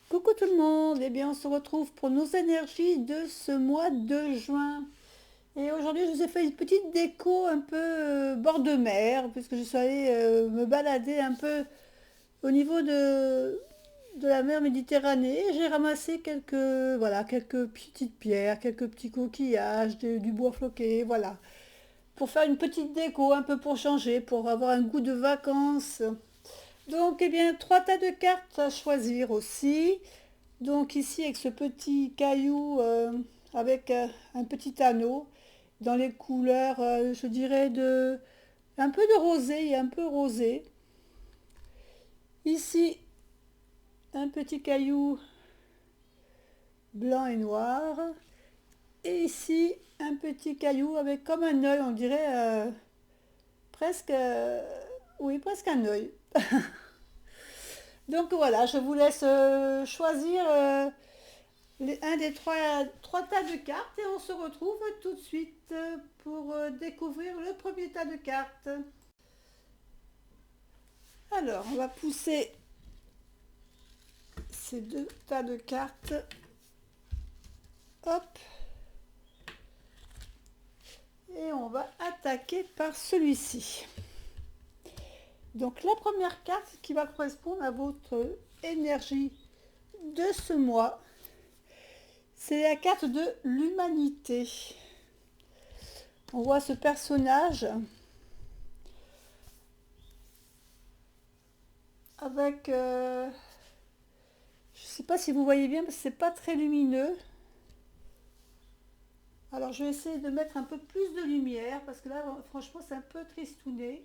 Coucou tout le monde, eh bien on se retrouve pour nos énergies de ce mois de juin. Et aujourd'hui je vous ai fait une petite déco un peu bord de mer, puisque je suis allée me balader un peu au niveau de la mer Méditerranée. Et j'ai ramassé quelques petites pierres, quelques petits coquillages, du bois floqué, voilà. Pour faire une petite déco, un peu pour changer, pour avoir un goût de vacances. Donc, eh bien, trois tas de cartes à choisir aussi. Donc ici avec ce petit caillou avec un petit anneau dans les couleurs, je dirais de un peu de rosé et un peu rosé. Ici un petit caillou blanc et noir. Et ici un petit caillou avec comme un œil, on dirait presque, oui presque un œil. Donc voilà, je vous laisse choisir un des trois tas de cartes et on se retrouve tout de suite pour découvrir le premier tas de cartes. Alors, on va pousser ces deux tas de cartes. Hop. Et on va attaquer par celui-ci. Donc la première carte qui va correspondre à votre énergie de ce mois, c'est la carte de l'humanité. On voit ce personnage avec, je ne sais pas si vous voyez bien parce que c'est pas très lumineux. Alors je vais essayer de mettre un peu plus de lumière parce que là franchement c'est un peu tristouné.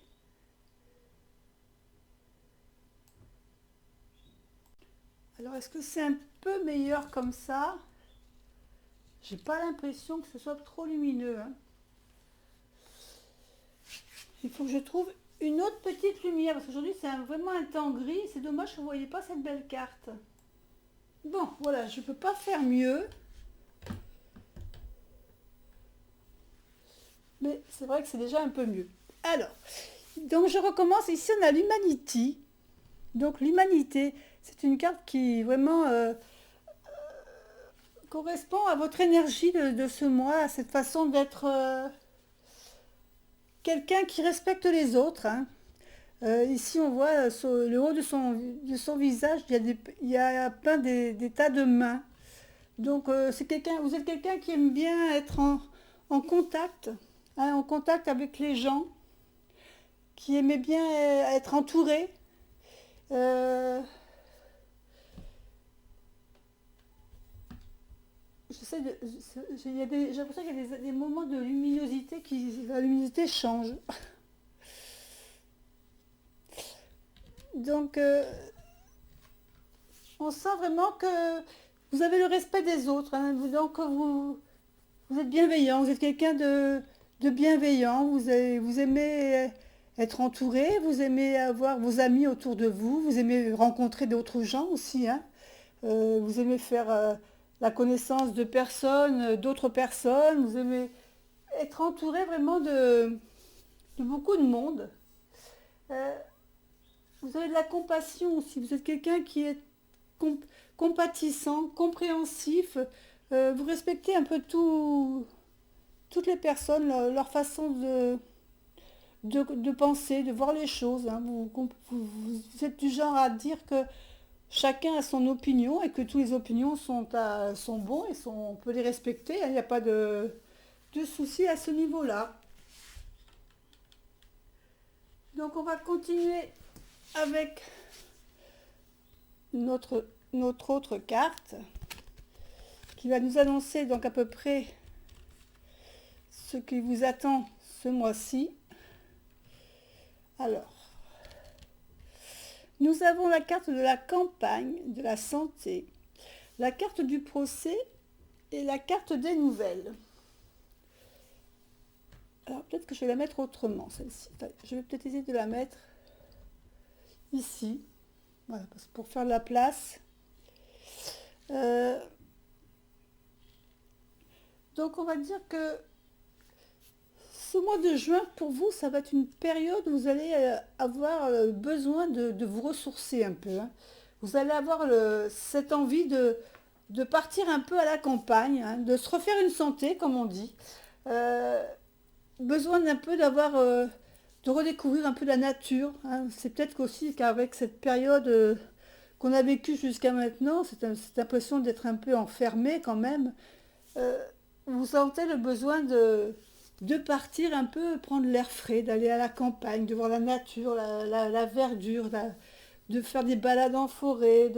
Alors est-ce que c'est un peu meilleur comme ça? J'ai pas l'impression que ce soit trop lumineux, hein. Il faut que je trouve une autre petite lumière parce qu'aujourd'hui c'est vraiment un temps gris. C'est dommage que vous ne voyez pas cette belle carte. Bon voilà, je ne peux pas faire mieux. Mais c'est vrai que c'est déjà un peu mieux. Alors, donc je recommence. Ici on a l'humanité. Donc l'humanité, c'est une carte qui vraiment correspond à votre énergie de ce mois, à cette façon d'être quelqu'un qui respecte les autres, hein. Ici, on voit le haut de son visage, il y a plein des tas de mains. Donc, vous êtes quelqu'un qui aime bien être en contact, hein, en contact avec les gens, qui aimait bien être entouré. Euh, j'ai l'impression qu'il y a des moments de luminosité la luminosité change. Donc, on sent vraiment que vous avez le respect des autres, hein. Donc, vous êtes bienveillant, vous êtes quelqu'un de bienveillant, vous aimez être entouré, vous aimez avoir vos amis autour de vous, vous aimez rencontrer d'autres gens aussi, hein. Vous aimez faire la connaissance de personnes, d'autres personnes, vous aimez être entouré vraiment de beaucoup de monde. Euh, vous avez de la compassion aussi, vous êtes quelqu'un qui est comp- compatissant, compréhensif, vous respectez un peu toutes les personnes, leur façon de penser, de voir les choses, hein. Vous êtes du genre à dire que chacun a son opinion et que toutes les opinions sont bons et on peut les respecter, hein. Il n'y a pas de souci à ce niveau-là. Donc on va continuer avec notre autre carte qui va nous annoncer donc à peu près ce qui vous attend ce mois-ci. Alors, nous avons la carte de la campagne, de la santé, la carte du procès et la carte des nouvelles. Alors peut-être que je vais la mettre autrement, celle-ci. Enfin, je vais peut-être essayer de la mettre ici, voilà, pour faire de la place. Euh, donc on va dire que ce mois de juin, pour vous, ça va être une période où vous allez avoir besoin de vous ressourcer un peu, hein. vous allez avoir cette envie de partir un peu à la campagne, hein, de se refaire une santé, comme on dit. Euh, Besoin d'un peu d'avoir, de redécouvrir un peu la nature, hein. C'est peut-être qu'aussi qu'avec cette période qu'on a vécue jusqu'à maintenant, cette impression d'être un peu enfermé quand même, euh, vous sentez le besoin de partir un peu, prendre l'air frais, d'aller à la campagne, de voir la nature, la verdure, de faire des balades en forêt,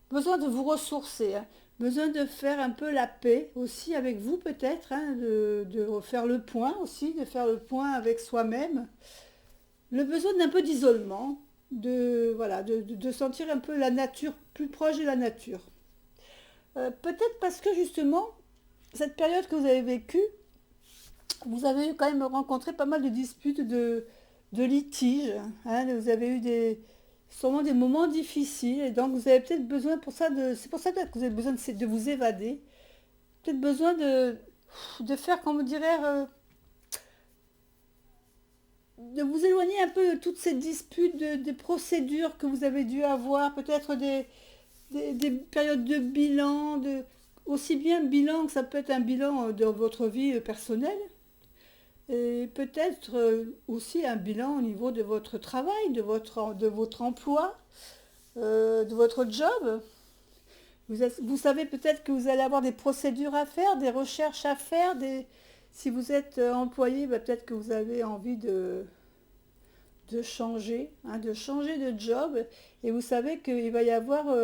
besoin de vous ressourcer, hein. Besoin de faire un peu la paix aussi avec vous peut-être, hein, de faire le point aussi, de faire le point avec soi-même. Le besoin d'un peu d'isolement, voilà, de sentir un peu la nature, plus proche de la nature. Peut-être parce que justement, cette période que vous avez vécue, vous avez quand même rencontré pas mal de disputes, de litiges, hein. Vous avez eu sûrement des moments difficiles et donc vous avez peut-être besoin pour ça c'est pour ça peut-être que vous avez besoin de vous évader, peut-être besoin de faire, comme on dirait, de vous éloigner un peu de toutes ces disputes, des procédures que vous avez dû avoir, peut-être des périodes de bilan, aussi bien bilan que ça peut être un bilan de votre vie personnelle, et peut-être aussi un bilan au niveau de votre travail, de votre emploi, de votre job. Vous savez peut-être que vous allez avoir des procédures à faire, des recherches à faire. Si vous êtes employé, bah, peut-être que vous avez envie de changer, hein, de changer de job. Et vous savez qu'il va y avoir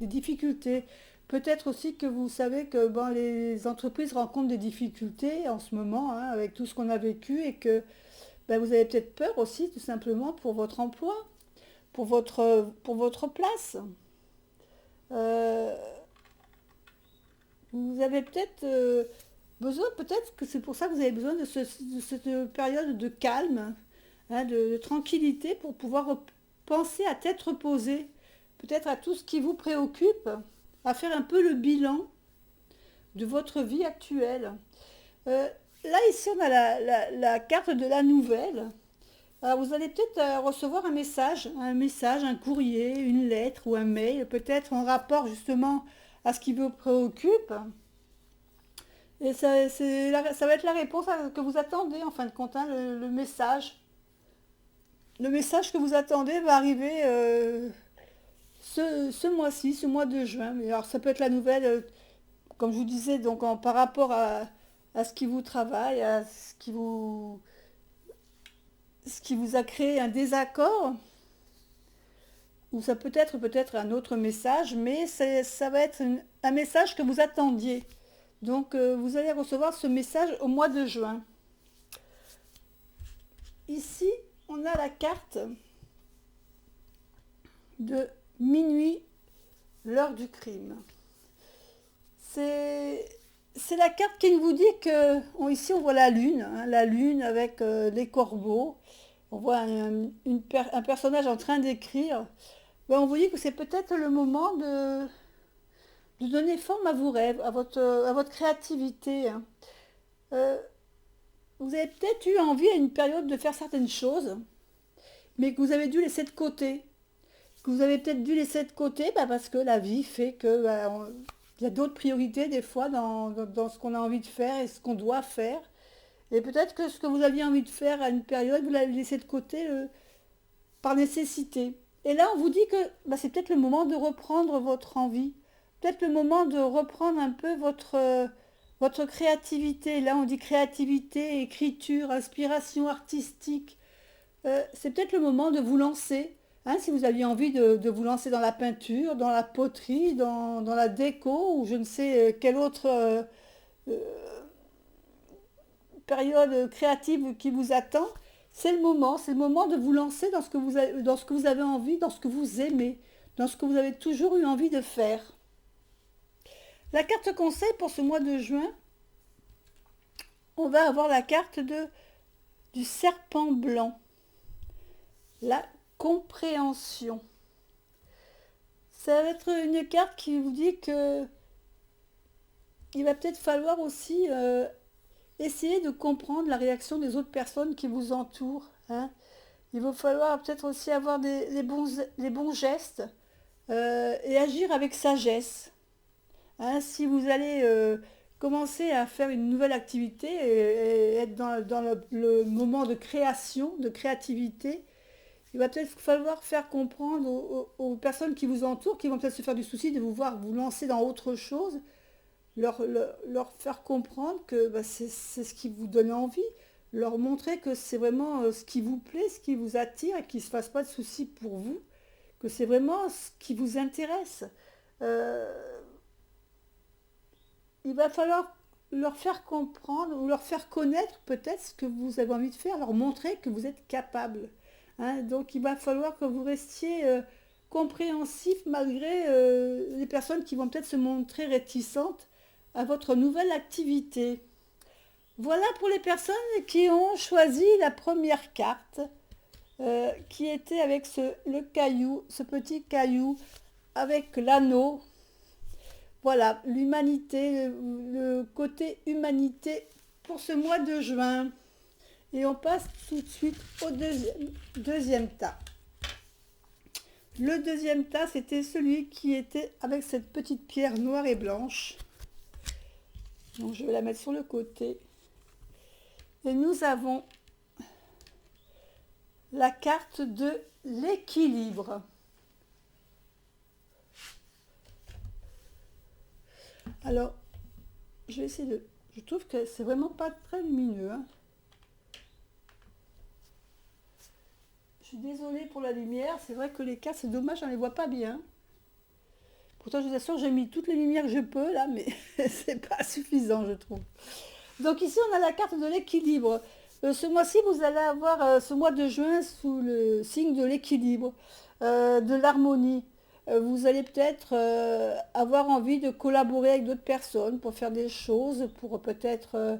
des difficultés. Peut-être aussi que vous savez que bon, les entreprises rencontrent des difficultés en ce moment, hein, avec tout ce qu'on a vécu et que ben, vous avez peut-être peur aussi tout simplement pour votre emploi, pour votre place. Euh, Vous avez peut-être besoin, peut-être que c'est pour ça que vous avez besoin de cette période de calme, hein, de tranquillité pour pouvoir penser à tête reposée, peut-être à tout ce qui vous préoccupe, à faire un peu le bilan de votre vie actuelle. Euh, Là, ici, on a la carte de la nouvelle. Alors, vous allez peut-être recevoir un message, un courrier, une lettre ou un mail, peut-être en rapport justement à ce qui vous préoccupe. Et ça va être la réponse que vous attendez, en fin de compte, hein, le message. Le message que vous attendez va arriver ce mois-ci, ce mois de juin. Mais alors, ça peut être la nouvelle, comme je vous disais, donc par rapport à ce qui vous travaille, à ce qui vous a créé un désaccord, ou ça peut être peut-être un autre message, mais ça va être un message que vous attendiez. Donc, vous allez recevoir ce message au mois de juin. Ici, on a la carte de minuit, l'heure du crime. C'est la carte qui vous dit que, ici on voit la lune, hein, la lune avec les corbeaux. On voit un personnage en train d'écrire. Ben, on vous dit que c'est peut-être le moment de donner forme à vos rêves, à votre créativité, hein. Euh, Vous avez peut-être eu envie à une période de faire certaines choses, mais que vous avez dû laisser de côté. Que vous avez peut-être dû laisser de côté bah, parce que la vie fait que il y a d'autres priorités des fois dans ce qu'on a envie de faire et ce qu'on doit faire. Et peut-être que ce que vous aviez envie de faire à une période, vous l'avez laissé de côté par nécessité. Et là, on vous dit que bah, c'est peut-être le moment de reprendre votre envie. Peut-être le moment de reprendre un peu votre créativité. Là, on dit créativité, écriture, inspiration artistique. C'est peut-être le moment de vous lancer. Hein, si vous aviez envie de vous lancer dans la peinture, dans la poterie, dans la déco, ou je ne sais quelle autre période créative qui vous attend, c'est le moment de vous lancer dans ce que vous avez envie, dans ce que vous aimez, dans ce que vous avez toujours eu envie de faire. La carte conseil pour ce mois de juin, on va avoir la carte du serpent blanc, la compréhension. Ça va être une carte qui vous dit que il va peut-être falloir aussi essayer de comprendre la réaction des autres personnes qui vous entourent, hein. Il va falloir peut-être aussi avoir les bons gestes, et agir avec sagesse. Hein, si vous allez commencer à faire une nouvelle activité et être dans le moment de création, de créativité, il va peut-être falloir faire comprendre aux personnes qui vous entourent, qui vont peut-être se faire du souci de vous voir vous lancer dans autre chose, leur faire comprendre que bah, c'est ce qui vous donne envie, leur montrer que c'est vraiment ce qui vous plaît, ce qui vous attire et qu'ils ne se fassent pas de soucis pour vous, que c'est vraiment ce qui vous intéresse. Euh, il va falloir leur faire comprendre ou leur faire connaître peut-être ce que vous avez envie de faire, leur montrer que vous êtes capable. Hein. Donc il va falloir que vous restiez compréhensif malgré les personnes qui vont peut-être se montrer réticentes à votre nouvelle activité. Voilà pour les personnes qui ont choisi la première carte, qui était avec le caillou, ce petit caillou avec l'anneau. Voilà, l'humanité, le côté humanité pour ce mois de juin. Et on passe tout de suite au deuxième tas. Le deuxième tas, c'était celui qui était avec cette petite pierre noire et blanche. Donc je vais la mettre sur le côté. Et nous avons la carte de l'équilibre. Alors, je vais essayer de... Je trouve que c'est vraiment pas très lumineux. Hein. Je suis désolée pour la lumière. C'est vrai que les cartes, c'est dommage, on ne les voit pas bien. Pourtant, je vous assure, j'ai mis toutes les lumières que je peux là, mais c'est pas suffisant, je trouve. Donc ici, on a la carte de l'équilibre. Ce mois-ci, vous allez avoir ce mois de juin sous le signe de l'équilibre, de l'harmonie. Vous allez peut-être avoir envie de collaborer avec d'autres personnes pour faire des choses, pour peut-être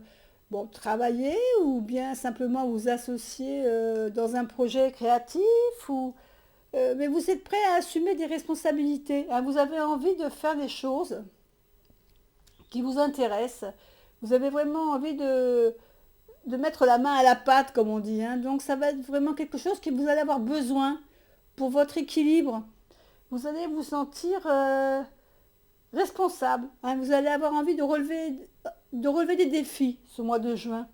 bon, travailler ou bien simplement vous associer dans un projet créatif. Mais vous êtes prêt à assumer des responsabilités. Hein, vous avez envie de faire des choses qui vous intéressent. Vous avez vraiment envie de mettre la main à la pâte, comme on dit. Hein. Donc ça va être vraiment quelque chose que vous allez avoir besoin pour votre équilibre. Vous allez vous sentir responsable. Hein. Vous allez avoir envie de relever des défis ce mois de juin.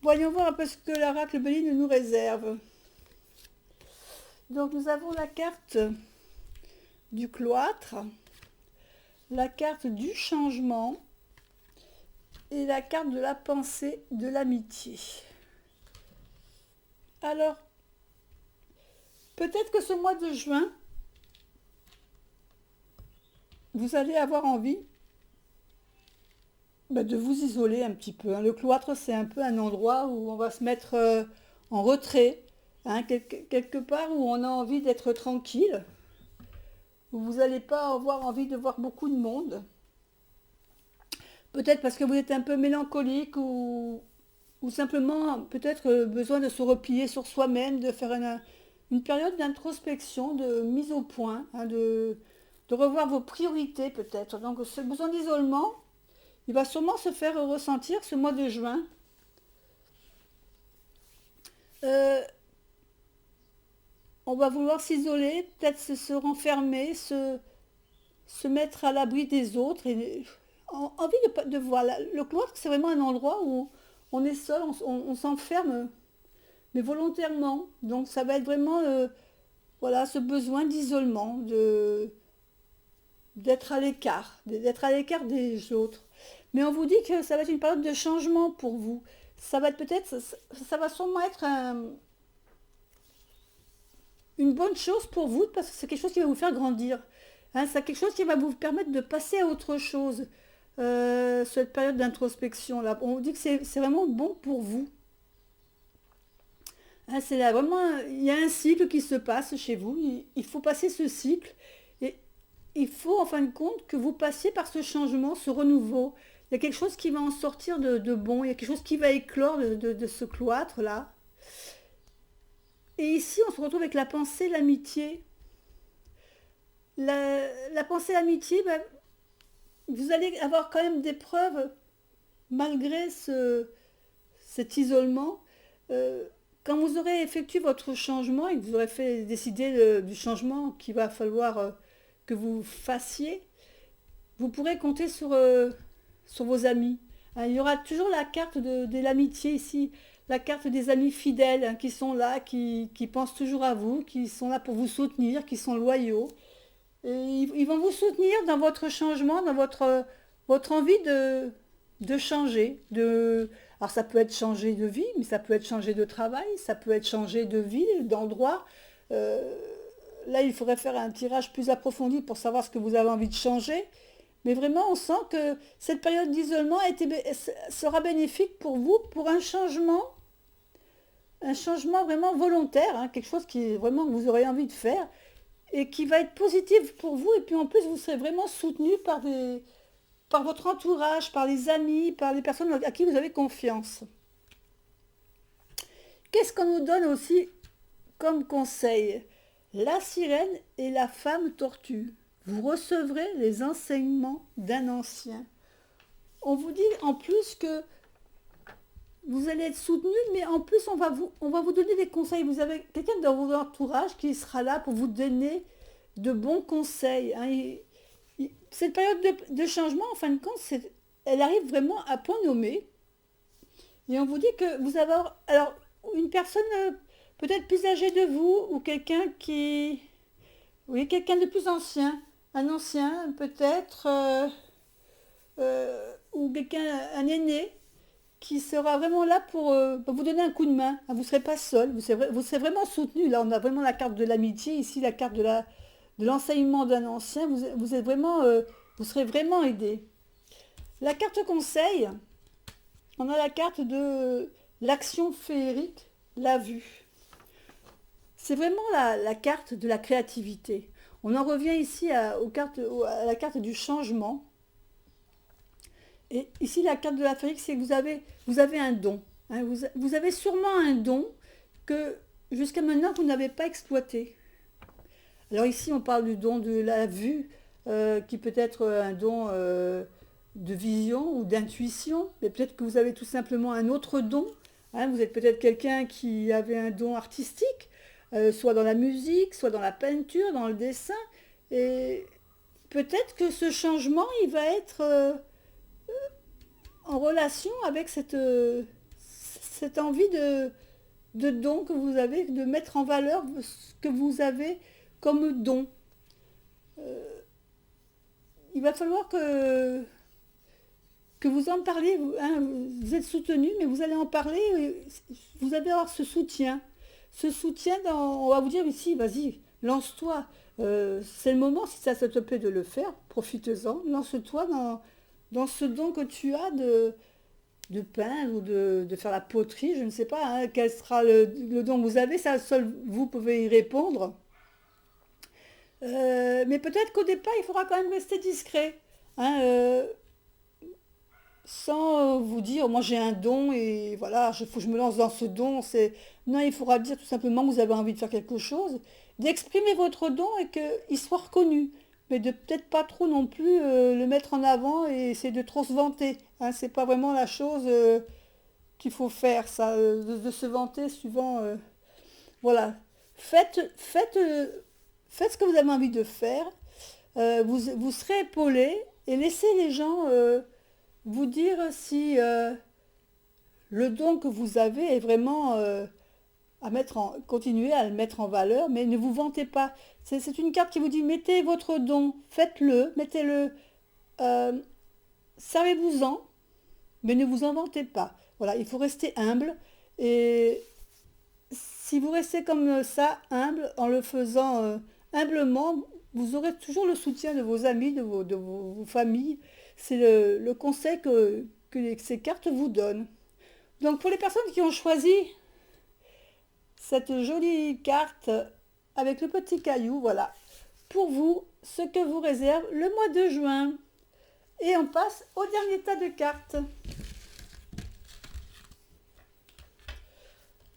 Voyons voir un peu ce que l'oracle Béline nous réserve. Donc nous avons la carte du cloître, la carte du changement et la carte de la pensée de l'amitié. Alors, peut-être que ce mois de juin, vous allez avoir envie de vous isoler un petit peu. Hein. Le cloître, c'est un peu un endroit où on va se mettre en retrait, hein, quelque part où on a envie d'être tranquille, où vous n'allez pas avoir envie de voir beaucoup de monde. Peut-être parce que vous êtes un peu mélancolique ou simplement peut-être besoin de se replier sur soi-même, de faire une période d'introspection, de mise au point, hein, de revoir vos priorités peut-être. Donc ce besoin d'isolement, il va sûrement se faire ressentir ce mois de juin. Euh, on va vouloir s'isoler, peut-être se renfermer, se mettre à l'abri des autres. Et envie de voir. Le cloître, c'est vraiment un endroit où on est seul, on s'enferme, mais volontairement. Donc ça va être vraiment voilà, ce besoin d'isolement, d'être à l'écart des autres. Mais on vous dit que ça va être une période de changement pour vous. Ça va être peut-être, ça va sûrement être une bonne chose pour vous parce que c'est quelque chose qui va vous faire grandir. Hein, c'est quelque chose qui va vous permettre de passer à autre chose. Cette période d'introspection là, on vous dit que c'est vraiment bon pour vous. Hein, c'est là vraiment, il y a un cycle qui se passe chez vous. Il faut passer ce cycle et il faut en fin de compte que vous passiez par ce changement, ce renouveau. Il y a quelque chose qui va en sortir de bon, il y a quelque chose qui va éclore de ce cloître-là. Et ici, on se retrouve avec la pensée, l'amitié. La pensée, l'amitié, ben, vous allez avoir quand même des preuves, malgré cet isolement, euh, quand vous aurez effectué votre changement et que vous aurez fait décider du changement qu'il va falloir que vous fassiez, vous pourrez compter sur vos amis. Hein, il y aura toujours la carte de l'amitié ici, la carte des amis fidèles, hein, qui sont là, qui pensent toujours à vous, qui sont là pour vous soutenir, qui sont loyaux. Et ils vont vous soutenir dans votre changement, dans votre envie de changer. Alors ça peut être changer de vie, mais ça peut être changer de travail, ça peut être changer de ville, d'endroit. Euh, Là, il faudrait faire un tirage plus approfondi pour savoir ce que vous avez envie de changer. Mais vraiment, on sent que cette période d'isolement sera bénéfique pour vous, pour un changement vraiment volontaire, hein, quelque chose qui vraiment que vous aurez envie de faire et qui va être positif pour vous. Et puis en plus, vous serez vraiment soutenu par votre entourage, par les amis, par les personnes à qui vous avez confiance. Qu'est-ce qu'on nous donne aussi comme conseil? La sirène et la femme tortue. Vous recevrez les enseignements d'un ancien. On vous dit en plus que vous allez être soutenu, mais en plus on va vous donner des conseils. Vous avez quelqu'un dans votre entourage qui sera là pour vous donner de bons conseils. Hein. Cette période de changement, en fin de compte, elle arrive vraiment à point nommé. Et on vous dit que vous avez alors une personne peut-être plus âgée de vous ou quelqu'un oui, quelqu'un de plus ancien, un ancien peut-être, ou quelqu'un, un aîné qui sera vraiment là pour vous donner un coup de main. Hein, vous ne serez pas seul, vous serez vraiment soutenu. Là, on a vraiment la carte de l'amitié, ici la carte de l'enseignement d'un ancien. Vous êtes vraiment, vous serez vraiment aidé. La carte conseil, on a la carte de l'action féerique, la vue. C'est vraiment la carte de la créativité. On en revient ici à la carte du changement. Et ici, la carte de la féerique, c'est que vous avez un don. Hein. Vous avez sûrement un don que jusqu'à maintenant, vous n'avez pas exploité. Alors ici, on parle du don de la vue, qui peut être un don de vision ou d'intuition, mais peut-être que vous avez tout simplement un autre don. Hein. Vous êtes peut-être quelqu'un qui avait un don artistique, soit dans la musique, soit dans la peinture, dans le dessin. Et peut-être que ce changement, il va être en relation avec cette envie de don que vous avez, de mettre en valeur ce que vous avez comme don. Il va falloir que vous en parliez, hein, vous êtes soutenu, mais vous allez en parler, vous allez avoir ce soutien. Ce soutien, on va vous dire, ici, vas-y, lance-toi. C'est le moment, si ça te plaît de le faire, profite-en, lance-toi dans ce don que tu as de peindre ou de faire la poterie, je ne sais pas, hein, quel sera le don que vous avez, ça seul vous pouvez y répondre. Mais peut-être qu'au départ, il faudra quand même rester discret. Hein, sans vous dire, moi j'ai un don et voilà, il faut que je me lance dans ce don. Non, il faudra dire tout simplement que vous avez envie de faire quelque chose, d'exprimer votre don et qu'il soit reconnu. Mais de peut-être pas trop non plus le mettre en avant et essayer de trop se vanter. Hein, c'est pas vraiment la chose qu'il faut faire, ça, de se vanter suivant. Voilà. Faites ce que vous avez envie de faire. Vous serez épaulé et laissez les gens vous dire si le don que vous avez est vraiment continuez à le mettre en valeur, mais ne vous vantez pas. C'est une carte qui vous dit mettez votre don, faites-le, mettez-le, euh, servez-vous-en, mais ne vous en vantez pas. Voilà, il faut rester humble et si vous restez comme ça, humble, en le faisant humblement, vous aurez toujours le soutien de vos amis, de vos familles. C'est le conseil que ces cartes vous donnent. Donc pour les personnes qui ont choisi cette jolie carte avec le petit caillou, voilà, pour vous, ce que vous réserve le mois de juin. Et on passe au dernier tas de cartes.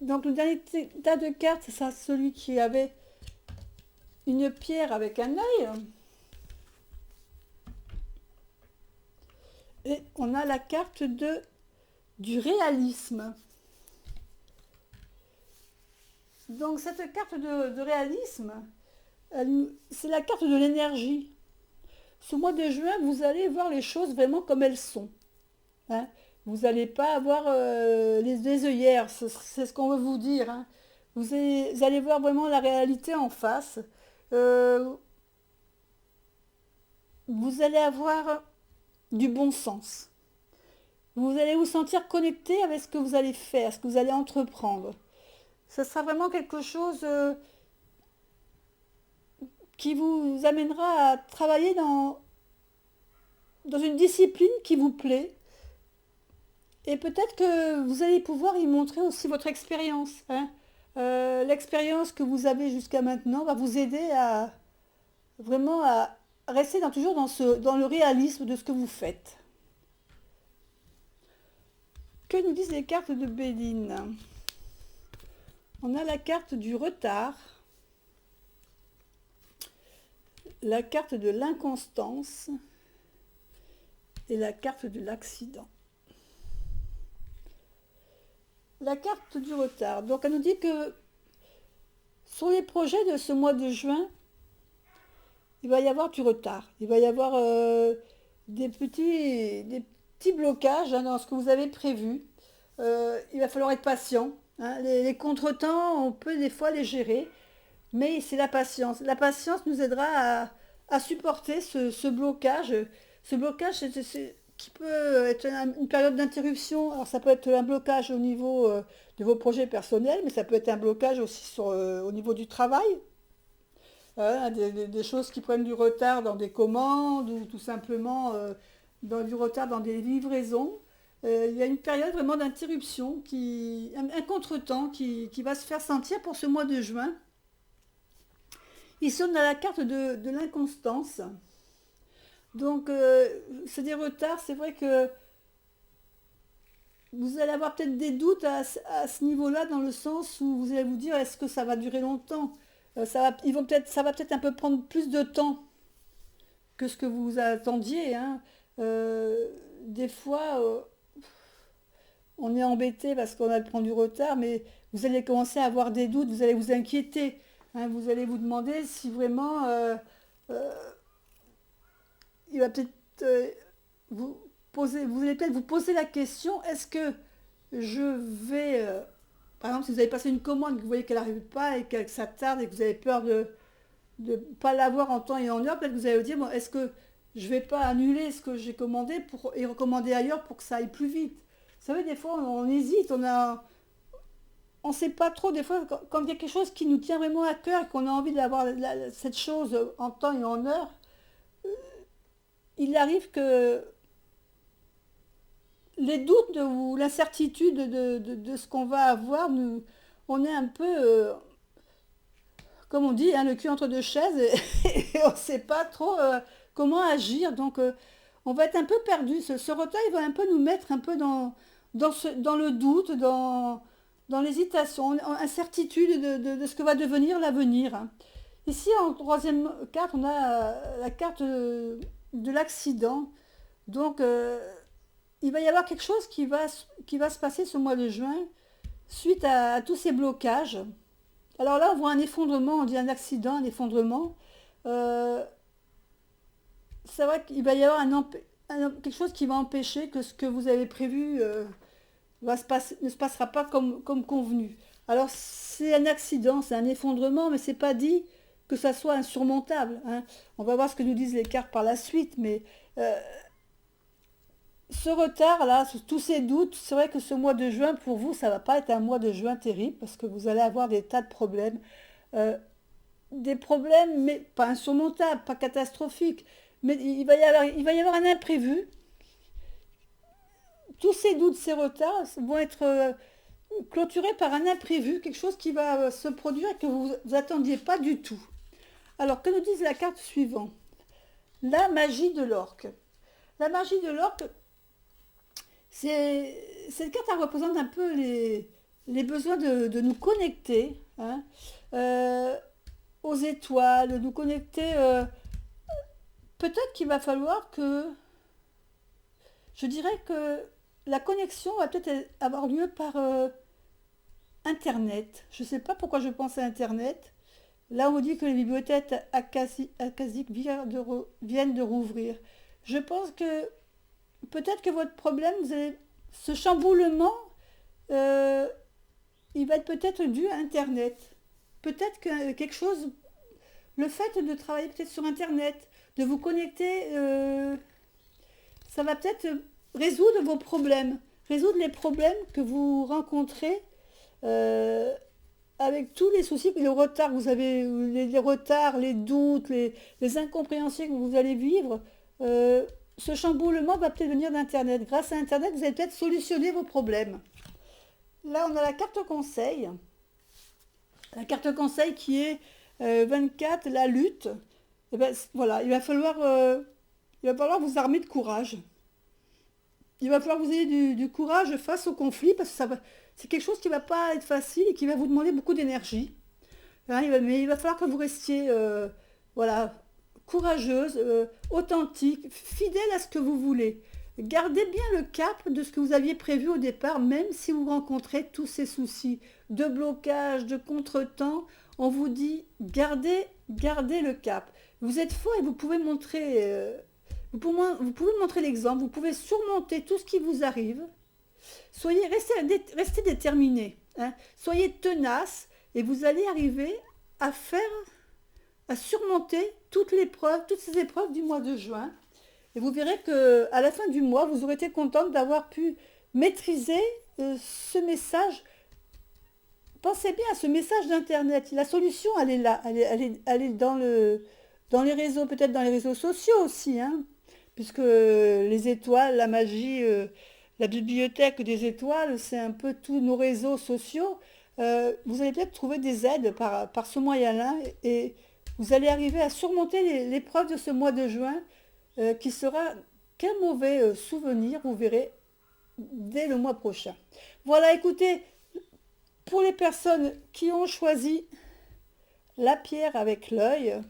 Donc le dernier tas de cartes, c'est ça, celui qui avait une pierre avec un œil. Et on a la carte du réalisme. Donc cette carte de réalisme, c'est la carte de l'énergie. Ce mois de juin, vous allez voir les choses vraiment comme elles sont. Hein. Vous n'allez pas avoir les œillères, c'est ce qu'on veut vous dire. Hein. Vous allez voir vraiment la réalité en face. Euh, vous allez avoir du bon sens. Vous allez vous sentir connecté avec ce que vous allez faire, ce que vous allez entreprendre. Ce sera vraiment quelque chose qui vous amènera à travailler dans une discipline qui vous plaît. Et peut-être que vous allez pouvoir y montrer aussi votre expérience. Hein. L'expérience que vous avez jusqu'à maintenant va vous aider à vraiment à rester toujours dans le réalisme de ce que vous faites. Que nous disent les cartes de Béline? On a la carte du retard, la carte de l'inconstance et la carte de l'accident. La carte du retard. Donc elle nous dit que sur les projets de ce mois de juin, il va y avoir du retard. Il va y avoir des petits blocages hein, dans ce que vous avez prévu. Il va falloir être patient. Hein. Les contretemps, on peut des fois les gérer, mais c'est la patience. La patience nous aidera à supporter ce blocage. Ce blocage, qui peut être une période d'interruption. Alors ça peut être un blocage au niveau de vos projets personnels, mais ça peut être un blocage aussi au niveau du travail. Des choses qui prennent du retard dans des commandes ou tout simplement du retard dans des livraisons. Il y a une période vraiment d'interruption, un contretemps qui va se faire sentir pour ce mois de juin. Ici, on a la carte de l'inconstance. Donc, c'est des retards. C'est vrai que vous allez avoir peut-être des doutes à ce niveau-là, dans le sens où vous allez vous dire, est-ce que ça va durer longtemps? Ça va peut-être un peu prendre plus de temps que ce que vous attendiez. Hein. Des fois, on est embêté parce qu'on prend du retard, mais vous allez commencer à avoir des doutes, vous allez vous inquiéter. Hein. Vous allez vous demander si vraiment euh, il va peut-être vous allez peut-être vous poser la question, est-ce que je vais, par exemple, si vous avez passé une commande, que vous voyez qu'elle n'arrive pas et que ça tarde et que vous avez peur de ne pas l'avoir en temps et en heure, peut-être que vous allez vous dire, bon, est-ce que je ne vais pas annuler ce que j'ai commandé et recommander ailleurs pour que ça aille plus vite. Vous savez, des fois, on hésite, on ne sait pas trop, des fois, quand il y a quelque chose qui nous tient vraiment à cœur et qu'on a envie d'avoir cette chose en temps et en heure, il arrive que les doutes ou l'incertitude de ce qu'on va avoir, on est un peu, comme on dit, hein, le cul entre deux chaises et on ne sait pas trop comment agir. Donc on va être un peu perdu. Ce retard, il va un peu nous mettre un peu dans le doute, dans l'hésitation, en incertitude de ce que va devenir l'avenir. Hein. Ici, en troisième carte, on a la carte de l'accident. Donc, il va y avoir quelque chose qui va se passer ce mois de juin suite à tous ces blocages. Alors là, on voit un effondrement, on dit un accident, un effondrement. Euh, c'est vrai qu'il va y avoir quelque chose qui va empêcher que ce que vous avez prévu ne se passera pas comme convenu. Alors c'est un accident, c'est un effondrement, mais c'est pas dit que ça soit insurmontable. Hein. On va voir ce que nous disent les cartes par la suite, mais ce retard-là, tous ces doutes, c'est vrai que ce mois de juin, pour vous, ça ne va pas être un mois de juin terrible, parce que vous allez avoir des tas de problèmes. Euh, des problèmes, mais pas insurmontables, pas catastrophiques. Mais il va y avoir un imprévu. Tous ces doutes, ces retards vont être clôturés par un imprévu, quelque chose qui va se produire et que vous n'attendiez pas du tout. Alors, que nous dit la carte suivante? La magie de l'orque. La magie de l'orque, cette carte, elle représente un peu les besoins de nous connecter hein, euh, aux étoiles, de nous connecter. Peut-être qu'il va falloir que, je dirais que la connexion va peut-être avoir lieu par Internet. Je ne sais pas pourquoi je pense à Internet. Là, on me dit que les bibliothèques acasiques viennent de rouvrir. Je pense que peut-être que votre problème, ce chamboulement, euh, il va être peut-être dû à Internet. Peut-être que quelque chose, le fait de travailler peut-être sur Internet, de vous connecter, ça va peut-être résoudre vos problèmes, résoudre les problèmes que vous rencontrez euh, avec tous les soucis, le retard que vous avez, les retards, les doutes, les incompréhensions que vous allez vivre. Ce chamboulement va peut-être venir d'Internet. Grâce à Internet, vous allez peut-être solutionner vos problèmes. Là, on a la carte conseil. La carte conseil qui est 24, la lutte. Et ben, voilà, il va falloir vous armer de courage. Il va falloir que vous ayez du courage face au conflit parce que c'est quelque chose qui ne va pas être facile et qui va vous demander beaucoup d'énergie. Hein, mais il va falloir que vous restiez voilà, courageuse, authentique, fidèle à ce que vous voulez. Gardez bien le cap de ce que vous aviez prévu au départ, même si vous rencontrez tous ces soucis de blocage, de contretemps. On vous dit, gardez le cap. Vous êtes fort et vous pouvez montrer, vous pouvez montrer l'exemple, vous pouvez surmonter tout ce qui vous arrive. Restez déterminé, hein. Soyez tenace et vous allez arriver à surmonter toutes ces épreuves du mois de juin. Et vous verrez que à la fin du mois, vous aurez été contente d'avoir pu maîtriser ce message. Pensez bien à ce message d'Internet. La solution, elle est là. Elle est dans les réseaux, peut-être dans les réseaux sociaux aussi, hein, puisque les étoiles, la magie, la bibliothèque des étoiles, c'est un peu tous nos réseaux sociaux. Vous allez peut-être trouver des aides par ce moyen-là et vous allez arriver à surmonter l'épreuve de ce mois de juin qui sera qu'un mauvais souvenir, vous verrez, dès le mois prochain. Voilà, écoutez, pour les personnes qui ont choisi la pierre avec l'œil,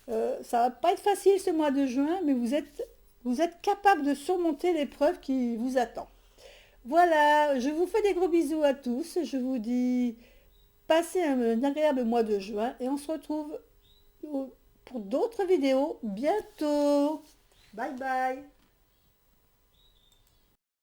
ça va pas être facile ce mois de juin, mais vous êtes capable de surmonter l'épreuve qui vous attend. Voilà, je vous fais des gros bisous à tous. Je vous dis passez un agréable mois de juin et on se retrouve pour d'autres vidéos bientôt. Bye bye.